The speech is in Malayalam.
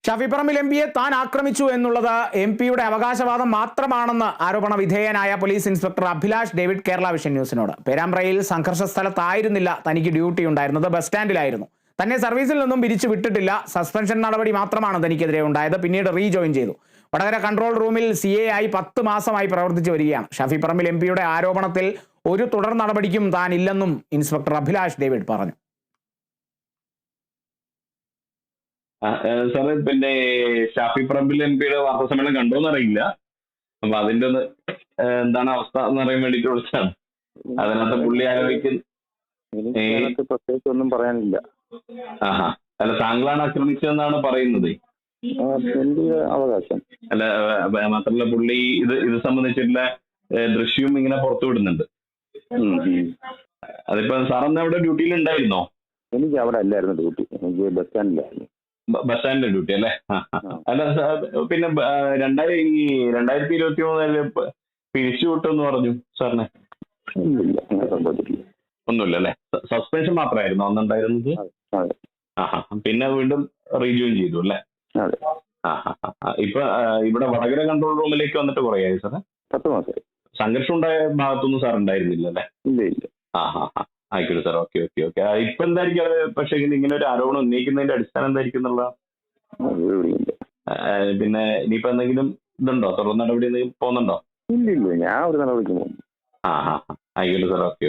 ഷാഫി പറമ്പിൽ എം പിയെ താൻ ആക്രമിച്ചു എന്നുള്ളത് എം പിയുടെ അവകാശവാദം മാത്രമാണെന്ന് ആരോപണ വിധേയനായ police inspector Abhilash David Kerala vision ന്യൂസിനോട്. പേരാമ്പ്രയിൽ സംഘർഷ സ്ഥലത്തായിരുന്നില്ല തനിക്ക് ഡ്യൂട്ടി ഉണ്ടായിരുന്നത്, ബസ് സ്റ്റാൻഡിലായിരുന്നു. തന്നെ സർവീസിൽ നിന്നും പിരിച്ചു വിട്ടിട്ടില്ല, സസ്പെൻഷൻ നടപടി മാത്രമാണ് തനിക്കെതിരെ ഉണ്ടായത്. പിന്നീട് റീജോയിൻ ചെയ്തു. വടകര കൺട്രോൾ റൂമിൽ CA ആയി 10 മാസമായി പ്രവർത്തിച്ചു വരികയാണ്. ഷാഫി പറമ്പിൽ എം പിയുടെ ആരോപണത്തിൽ ഒരു തുടർ നടപടിക്കും താൻ ഇല്ലെന്നും ഇൻസ്പെക്ടർ അഭിലാഷ് ഡേവിഡ് പറഞ്ഞു. സാറ് പിന്നെ ഷാഫി പറമ്പിൽ MP യുടെ വാർത്താ സമ്മേളനം കണ്ടോന്ന് അറിയില്ല. അപ്പൊ അതിന്റെ ഒന്ന് എന്താണ് അവസ്ഥ എന്ന് അറിയാൻ വേണ്ടിട്ട് വിളിച്ചതാണ്. അതിനകത്ത് പുള്ളി പ്രത്യേകിച്ച് ഒന്നും പറയാനില്ല. ആഹാ, അല്ല താങ്കളാണ് ആക്രമിച്ചതെന്നാണ് പറയുന്നത്. എന്റെ അവകാശം അല്ല, മാത്രമല്ല പുള്ളി ഇത് സംബന്ധിച്ചിട്ടുള്ള ദൃശ്യവും ഇങ്ങനെ പുറത്തു വിടുന്നുണ്ട്. അതിപ്പോ സാറന്ന് അവിടെ ഡ്യൂട്ടിയിൽ ഉണ്ടായിരുന്നോ? എനിക്ക് അവിടെ അല്ലായിരുന്നു ഡ്യൂട്ടി, എനിക്ക് ബസ് സ്റ്റാൻഡിലായിരുന്നു. ബസ് സ്റ്റാൻഡിലെ ഡ്യൂട്ടി അല്ലേ? അല്ല പിന്നെ 2023 പിരിച്ചു വിട്ടെന്ന് പറഞ്ഞു സാറിനെ. ഇല്ല, അങ്ങനെ സംഭവിച്ചിട്ടില്ല. ഒന്നുമില്ല അല്ലേ? സസ്പെൻഷൻ മാത്രമായിരുന്നു അന്നുണ്ടായിരുന്നത്. ആഹാ, പിന്നെ വീണ്ടും റീജോയിൻ ചെയ്തു അല്ലേ? ഇപ്പൊ ഇവിടെ വടകര കൺട്രോൾ റൂമിലേക്ക് വന്നിട്ട് കുറയായി സാറേ? 10 മാസമായി. സംഘർഷം ഉണ്ടായ ഭാഗത്തൊന്നും സാർ ഉണ്ടായിരുന്നില്ല അല്ലേ? ഇല്ല ഇല്ല. ആയിക്കോട്ടെ സാർ, ഓക്കെ. ഇപ്പൊ എന്തായിരിക്കും പക്ഷെ ഇങ്ങനെ ഒരു ആരോപണം ഉന്നയിക്കുന്നതിന്റെ അടിസ്ഥാനം എന്തായിരിക്കും എന്നുള്ള? പിന്നെ ഇനിയിപ്പോ എന്തെങ്കിലും ഇതുണ്ടോ, തുടർ നടപടി എന്തെങ്കിലും പോകുന്നുണ്ടോ? ഇല്ല, ഞാൻ ഒരു നടപടിക്ക് പോകും. ആയിക്കോട്ടെ സാർ, ഓക്കെ.